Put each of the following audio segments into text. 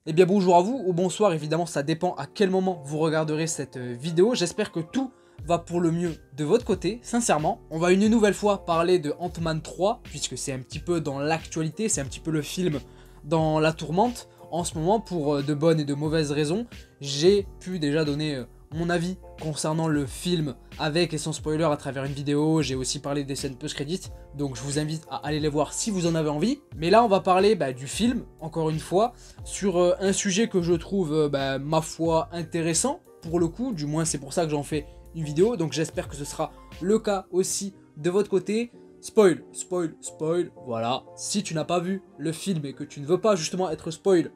Eh bien bonjour à vous, ou bonsoir, évidemment ça dépend à quel moment vous regarderez cette vidéo. J'espère que tout va pour le mieux de votre côté, sincèrement. On va une nouvelle fois parler de Ant-Man 3, puisque c'est un petit peu dans l'actualité, c'est un petit peu le film dans la tourmente. En ce moment, pour de bonnes et de mauvaises raisons, j'ai pu déjà donner mon avis concernant le film avec et sans spoiler à travers une vidéo. J'ai aussi parlé des scènes post-crédits, donc je vous invite à aller les voir si vous en avez envie. Mais là on va parler du film, encore une fois, sur un sujet que je trouve, ma foi, intéressant, pour le coup, du moins c'est pour ça que j'en fais une vidéo, donc j'espère que ce sera le cas aussi de votre côté. Spoil, spoil, spoil, voilà. Si tu n'as pas vu le film et que tu ne veux pas justement être spoil,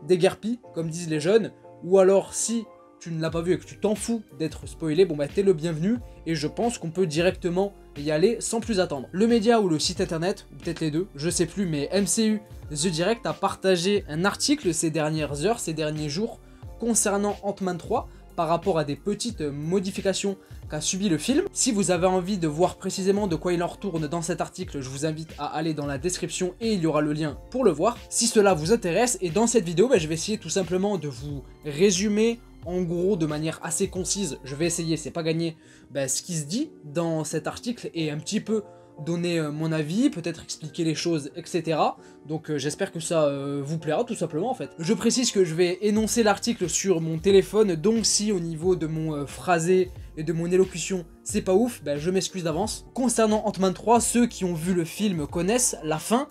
déguerpis, comme disent les jeunes, ou alors si tu ne l'as pas vu et que tu t'en fous d'être spoilé, bon t'es le bienvenu, et je pense qu'on peut directement y aller sans plus attendre. Le média ou le site internet, ou peut-être les deux, je sais plus, mais MCU The Direct a partagé un article ces dernières heures, ces derniers jours, concernant Ant-Man 3, par rapport à des petites modifications qu'a subi le film. Si vous avez envie de voir précisément de quoi il en retourne dans cet article, je vous invite à aller dans la description et il y aura le lien pour le voir, si cela vous intéresse. Et dans cette vidéo, je vais essayer tout simplement de vous résumer en gros de manière assez concise, je vais essayer, c'est pas gagné, ce qui se dit dans cet article et un petit peu donner mon avis, peut-être expliquer les choses, etc. Donc j'espère que ça vous plaira tout simplement en fait. Je précise que je vais énoncer l'article sur mon téléphone, donc si au niveau de mon phrasé et de mon élocution c'est pas ouf, je m'excuse d'avance. Concernant Ant-Man 3, ceux qui ont vu le film connaissent la fin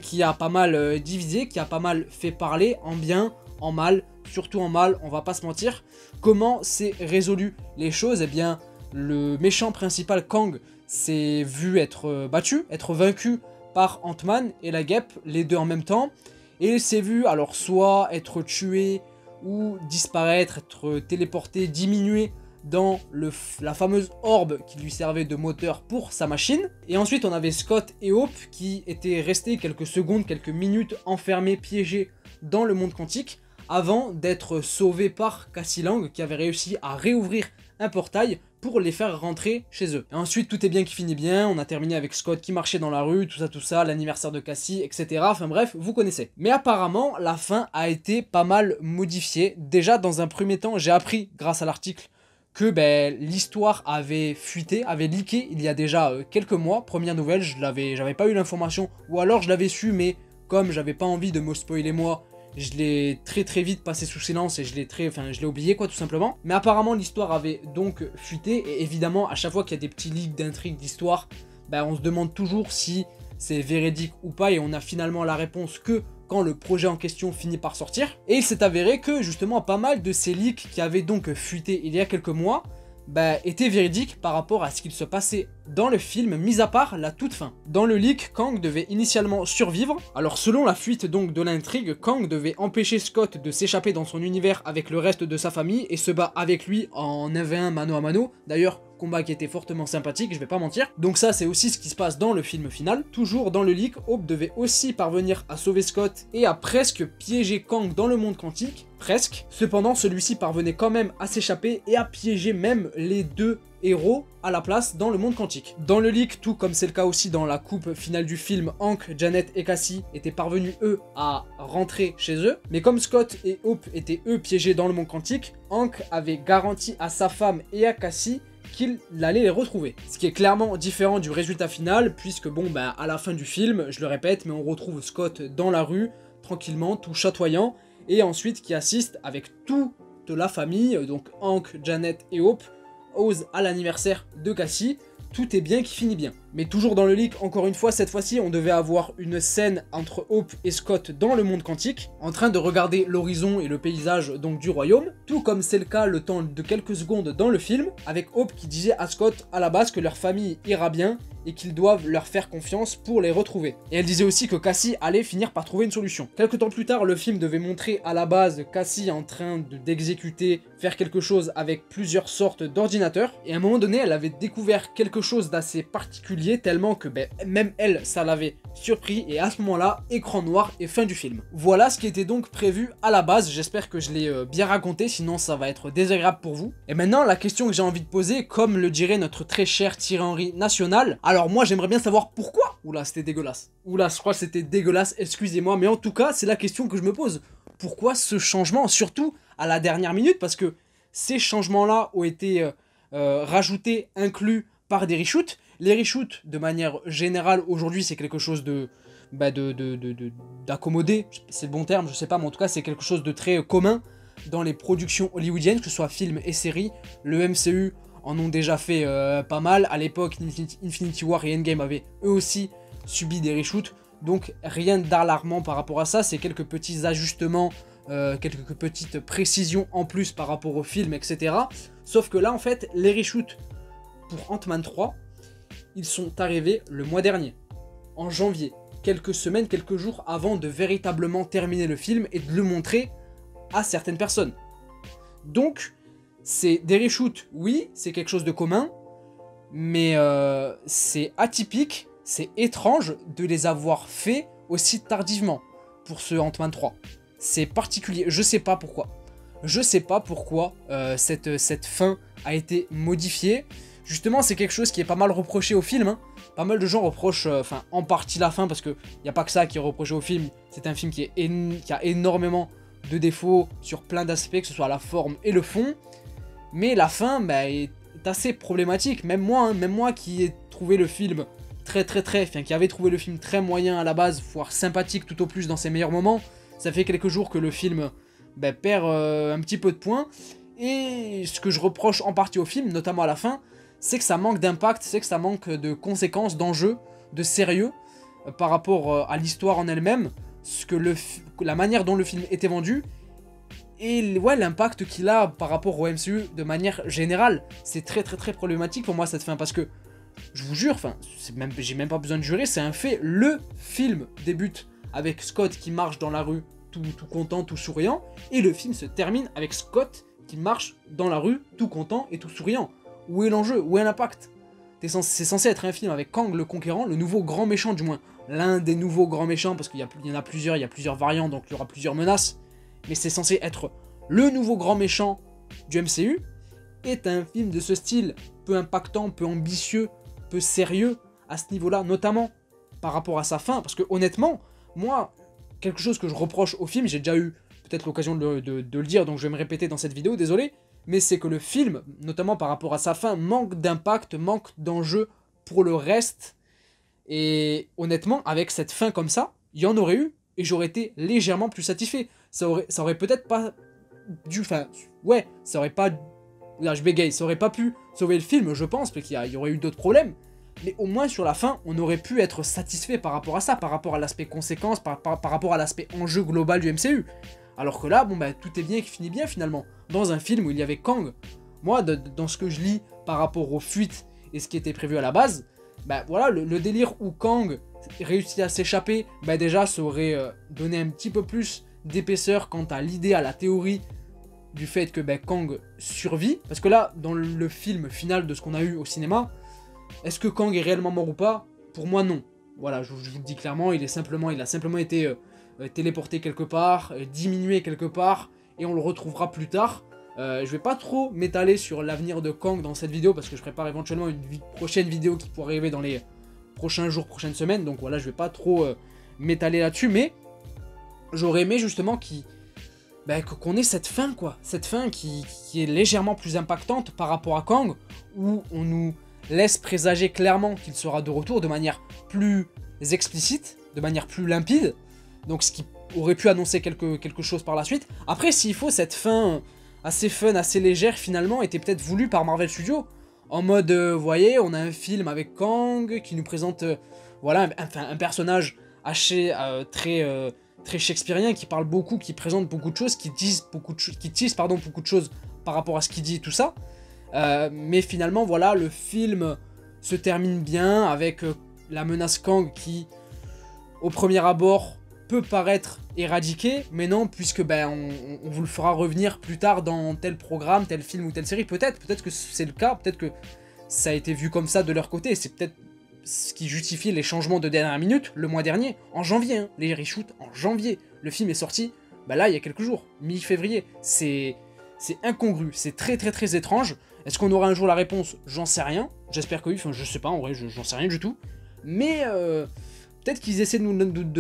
qui a pas mal divisé, qui a pas mal fait parler, en bien, en mal, surtout en mal, on va pas se mentir. Comment s'est résolu les choses? Eh bien, le méchant principal Kang s'est vu être battu, être vaincu par Ant-Man et la guêpe, les deux en même temps, et il s'est vu alors soit être tué ou disparaître, être téléporté, diminué dans la fameuse orbe qui lui servait de moteur pour sa machine. Et ensuite on avait Scott et Hope qui étaient restés quelques secondes, quelques minutes enfermés, piégés dans le monde quantique, avant d'être sauvés par Cassie Lang qui avait réussi à réouvrir un portail pour les faire rentrer chez eux. Et ensuite tout est bien qui finit bien, on a terminé avec Scott qui marchait dans la rue, tout ça, l'anniversaire de Cassie, etc. Enfin bref, vous connaissez. Mais apparemment, la fin a été pas mal modifiée. Déjà, dans un premier temps, j'ai appris, grâce à l'article, que l'histoire avait fuité, avait leaké il y a déjà quelques mois. Première nouvelle, j'avais pas eu l'information, ou alors je l'avais su, mais comme j'avais pas envie de me spoiler moi, je l'ai très vite passé sous silence et je l'ai oublié quoi tout simplement. Mais apparemment l'histoire avait donc fuité, et évidemment à chaque fois qu'il y a des petits leaks d'intrigues d'histoire, on se demande toujours si c'est véridique ou pas, et on a finalement la réponse que quand le projet en question finit par sortir. Et il s'est avéré que justement pas mal de ces leaks qui avaient donc fuité il y a quelques mois étaient véridiques par rapport à ce qu'il se passait dans le film, mis à part la toute fin. Dans le leak, Kang devait initialement survivre. Alors selon la fuite donc de l'intrigue, Kang devait empêcher Scott de s'échapper dans son univers avec le reste de sa famille et se bat avec lui en 1v1 mano à mano. D'ailleurs, combat qui était fortement sympathique, je vais pas mentir. Donc ça c'est aussi ce qui se passe dans le film final. Toujours dans le leak, Hope devait aussi parvenir à sauver Scott et à presque piéger Kang dans le monde quantique. Presque. Cependant, celui-ci parvenait quand même à s'échapper et à piéger même les deux héros à la place dans le monde quantique. Dans le leak, tout comme c'est le cas aussi dans la coupe finale du film, Hank, Janet et Cassie étaient parvenus eux à rentrer chez eux, mais comme Scott et Hope étaient eux piégés dans le monde quantique, Hank avait garanti à sa femme et à Cassie qu'il allait les retrouver. Ce qui est clairement différent du résultat final, puisque à la fin du film, je le répète, mais on retrouve Scott dans la rue, tranquillement, tout chatoyant, et ensuite qui assiste avec toute la famille, donc Hank, Janet et Hope, à l'anniversaire de Cassie. Tout est bien qui finit bien. Mais toujours dans le leak, encore une fois, cette fois-ci, on devait avoir une scène entre Hope et Scott dans le monde quantique, en train de regarder l'horizon et le paysage donc du royaume, tout comme c'est le cas le temps de quelques secondes dans le film, avec Hope qui disait à Scott à la base que leur famille ira bien et qu'ils doivent leur faire confiance pour les retrouver. Et elle disait aussi que Cassie allait finir par trouver une solution. Quelques temps plus tard, le film devait montrer à la base Cassie en train d'exécuter, faire quelque chose avec plusieurs sortes d'ordinateurs, et à un moment donné, elle avait découvert quelque chose d'assez particulier, tellement que même elle, ça l'avait surpris, et à ce moment-là, écran noir et fin du film. Voilà ce qui était donc prévu à la base, j'espère que je l'ai bien raconté, sinon ça va être désagréable pour vous. Et maintenant, la question que j'ai envie de poser, comme le dirait notre très cher Thierry Henry national, alors moi j'aimerais bien savoir pourquoi. Oula, c'était dégueulasse. Oula, je crois que c'était dégueulasse, excusez-moi, mais en tout cas, c'est la question que je me pose. Pourquoi ce changement, surtout à la dernière minute, parce que ces changements-là ont été rajoutés, inclus par des reshoots. Les reshoots, de manière générale, aujourd'hui, c'est quelque chose d'accommodé, c'est le bon terme, je sais pas, mais en tout cas, c'est quelque chose de très commun dans les productions hollywoodiennes, que ce soit films et séries. Le MCU en ont déjà fait pas mal. À l'époque, Infinity War et Endgame avaient eux aussi subi des reshoots. Donc rien d'alarmant par rapport à ça, c'est quelques petits ajustements, quelques petites précisions en plus par rapport au film, etc. Sauf que là, en fait, les reshoots pour Ant-Man 3, ils sont arrivés le mois dernier, en janvier. Quelques semaines, quelques jours avant de véritablement terminer le film et de le montrer à certaines personnes. Donc, c'est des reshoots, oui, c'est quelque chose de commun, mais c'est atypique, c'est étrange de les avoir fait aussi tardivement pour ce Ant-Man 3. C'est particulier, je sais pas pourquoi. Je sais pas pourquoi cette fin a été modifiée. Justement, c'est quelque chose qui est pas mal reproché au film, hein. Pas mal de gens reprochent, en partie la fin, parce qu'il n'y a pas que ça qui est reproché au film. C'est un film qui a énormément de défauts sur plein d'aspects, que ce soit la forme et le fond. Mais la fin est assez problématique. Même moi qui ai trouvé le film qui avait trouvé le film très moyen à la base, voire sympathique tout au plus dans ses meilleurs moments, ça fait quelques jours que le film perd un petit peu de points. Et ce que je reproche en partie au film, notamment à la fin, c'est que ça manque d'impact, c'est que ça manque de conséquences, d'enjeux, de sérieux par rapport à l'histoire en elle-même, la manière dont le film était vendu, et ouais, l'impact qu'il a par rapport au MCU de manière générale. C'est très problématique pour moi cette fin, parce que, je vous jure, j'ai même pas besoin de jurer, c'est un fait, le film débute avec Scott qui marche dans la rue, tout content, tout souriant, et le film se termine avec Scott qui marche dans la rue, tout content et tout souriant. Où est l'enjeu? Où est l'impact? C'est censé être un film avec Kang le Conquérant, le nouveau grand méchant, du moins l'un des nouveaux grands méchants, parce qu'il y en a plusieurs, il y a plusieurs variantes, donc il y aura plusieurs menaces, mais c'est censé être le nouveau grand méchant du MCU, est un film de ce style, peu impactant, peu ambitieux, peu sérieux à ce niveau-là, notamment par rapport à sa fin, parce que honnêtement, moi, quelque chose que je reproche au film, j'ai déjà eu peut-être l'occasion de le dire, donc je vais me répéter dans cette vidéo, désolé, mais c'est que le film, notamment par rapport à sa fin, manque d'impact, manque d'enjeu pour le reste. Et honnêtement, avec cette fin comme ça, il y en aurait eu, et j'aurais été légèrement plus satisfait. Ça aurait peut-être pas dû... ça aurait pas... Là, je bégaye, ça aurait pas pu sauver le film, je pense, parce qu'il y aurait eu d'autres problèmes. Mais au moins, sur la fin, on aurait pu être satisfait par rapport à ça, par rapport à l'aspect conséquence, par rapport à l'aspect enjeu global du MCU. Alors que là, tout est bien qui finit bien finalement. Dans un film où il y avait Kang, moi, dans ce que je lis par rapport aux fuites et ce qui était prévu à la base, voilà, le délire où Kang réussit à s'échapper, déjà, ça aurait donné un petit peu plus d'épaisseur quant à l'idée, à la théorie du fait que Kang survit. Parce que là, dans le film final de ce qu'on a eu au cinéma, est-ce que Kang est réellement mort ou pas? Pour moi, non. Voilà, je vous le dis clairement, il a simplement été téléporté quelque part, diminué quelque part, et on le retrouvera plus tard. Je vais pas trop m'étaler sur l'avenir de Kang dans cette vidéo, parce que je prépare éventuellement une prochaine vidéo qui pourrait arriver dans les prochains jours, prochaines semaines, donc voilà, je vais pas trop m'étaler là-dessus, mais j'aurais aimé justement qu'on ait cette fin, quoi. Cette fin qui est légèrement plus impactante par rapport à Kang, où on nous laisse présager clairement qu'il sera de retour de manière plus explicite, de manière plus limpide, donc ce qui aurait pu annoncer quelque chose par la suite. Après, s'il faut, cette fin assez fun, assez légère finalement, était peut-être voulue par Marvel Studios, en mode, vous voyez, on a un film avec Kang qui nous présente, voilà, un personnage haché, très shakespearien, qui parle beaucoup, qui présente beaucoup de choses, qui tease beaucoup de choses par rapport à ce qu'il dit et tout ça. Mais finalement, voilà, le film se termine bien avec la menace Kang qui, au premier abord, peut paraître éradiquée, mais non, puisque on vous le fera revenir plus tard dans tel programme, tel film ou telle série. Peut-être que c'est le cas, peut-être que ça a été vu comme ça de leur côté, c'est peut-être ce qui justifie les changements de dernière minute le mois dernier, en janvier, hein, les reshoots en janvier. Le film est sorti, là, il y a quelques jours, mi-février. C'est incongru, c'est très étrange. Est-ce qu'on aura un jour la réponse? J'en sais rien. J'espère que oui, je sais pas, en vrai, j'en sais rien du tout. Mais peut-être qu'ils essaient de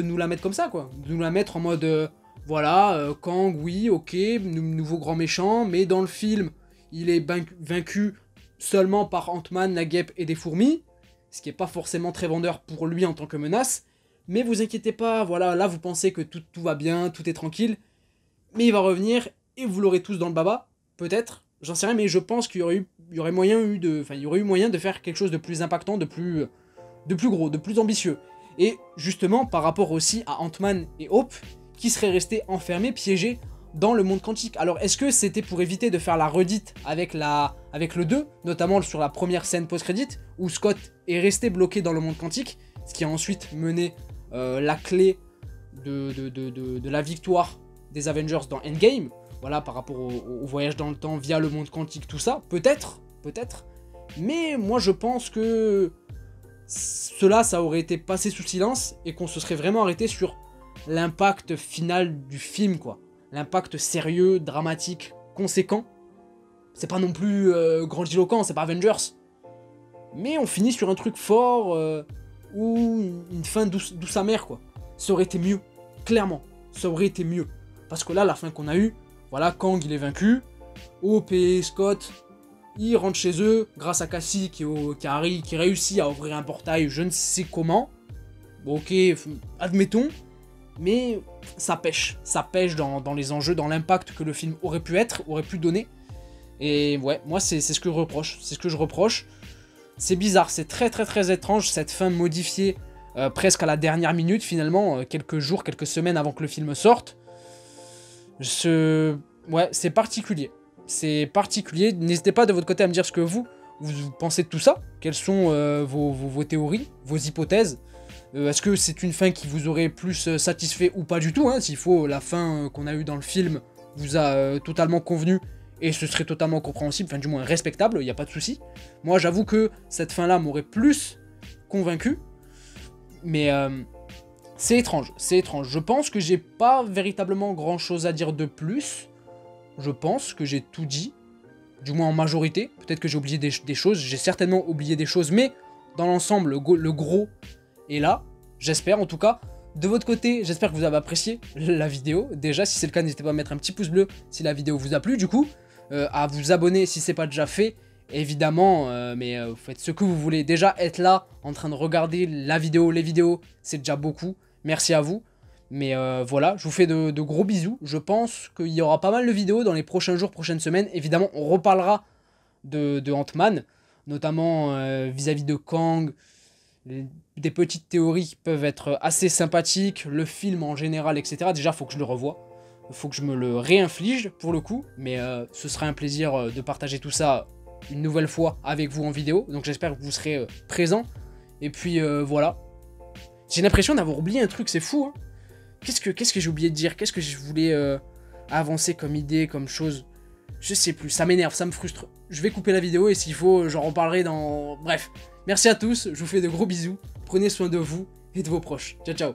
nous la mettre comme ça, quoi. De nous la mettre en mode, voilà, Kang, oui, ok, nouveau grand méchant, mais dans le film, il est vaincu seulement par Ant-Man, la guêpe et des fourmis, ce qui n'est pas forcément très vendeur pour lui en tant que menace. Mais vous inquiétez pas, voilà, là vous pensez que tout va bien, tout est tranquille, mais il va revenir et vous l'aurez tous dans le baba, peut-être, j'en sais rien, mais je pense qu'il y aurait moyen de faire quelque chose de plus impactant, de plus gros, de plus ambitieux. Et justement, par rapport aussi à Ant-Man et Hope, qui seraient restés enfermés, piégés dans le monde quantique. Alors, est-ce que c'était pour éviter de faire la redite avec le 2, notamment sur la première scène post-crédit, où Scott est resté bloqué dans le monde quantique, ce qui a ensuite mené la clé de la victoire des Avengers dans Endgame, voilà, par rapport au voyage dans le temps via le monde quantique, tout ça, peut-être, mais moi je pense que ça aurait été passé sous silence et qu'on se serait vraiment arrêté sur l'impact final du film, quoi. L'impact sérieux, dramatique, conséquent. C'est pas non plus grandiloquent, c'est pas Avengers. Mais on finit sur un truc fort ou une fin douce amère, quoi. Ça aurait été mieux, clairement. Ça aurait été mieux. Parce que là, la fin qu'on a eue, voilà, Kang il est vaincu, Hope et Scott, ils rentrent chez eux, grâce à Cassie qui réussit à ouvrir un portail, je ne sais comment. Bon, ok, admettons, mais ça pêche dans les enjeux, dans l'impact que le film aurait pu donner. Et ouais, moi c'est ce que je reproche, c'est bizarre, c'est très étrange cette fin modifiée presque à la dernière minute finalement, quelques jours, quelques semaines avant que le film sorte. Ouais, c'est particulier. N'hésitez pas de votre côté à me dire ce que vous pensez de tout ça. Quelles sont vos théories, vos hypothèses. Est-ce que c'est une fin qui vous aurait plus satisfait ou pas du tout, hein, s'il faut, la fin qu'on a eue dans le film vous a totalement convenu et ce serait totalement compréhensible, enfin du moins respectable, il n'y a pas de souci. Moi j'avoue que cette fin-là m'aurait plus convaincu, mais c'est étrange. Je pense que j'ai pas véritablement grand-chose à dire de plus. Je pense que j'ai tout dit, du moins en majorité. Peut-être que j'ai oublié des choses, j'ai certainement oublié des choses, mais dans l'ensemble, le gros est là. J'espère en tout cas. De votre côté, j'espère que vous avez apprécié la vidéo. Déjà, si c'est le cas, n'hésitez pas à mettre un petit pouce bleu si la vidéo vous a plu, du coup. À vous abonner si c'est pas déjà fait, évidemment, mais vous faites ce que vous voulez. Déjà, être là, en train de regarder les vidéos, c'est déjà beaucoup. Merci à vous. Mais voilà, je vous fais de gros bisous. Je pense qu'il y aura pas mal de vidéos dans les prochains jours, prochaines semaines. Évidemment, on reparlera de Ant-Man, notamment vis-à-vis de Kang. Des petites théories qui peuvent être assez sympathiques, le film en général, etc. Déjà, il faut que je le revoie. Il faut que je me le réinflige, pour le coup. Mais ce sera un plaisir de partager tout ça une nouvelle fois avec vous en vidéo. Donc j'espère que vous serez présents. Et puis voilà. J'ai l'impression d'avoir oublié un truc, c'est fou, hein. Qu'est-ce que j'ai oublié de dire? Qu'est-ce que je voulais avancer comme idée, comme chose? Je sais plus, ça m'énerve, ça me frustre. Je vais couper la vidéo et s'il faut, j'en reparlerai dans... Bref, merci à tous, je vous fais de gros bisous. Prenez soin de vous et de vos proches. Ciao, ciao.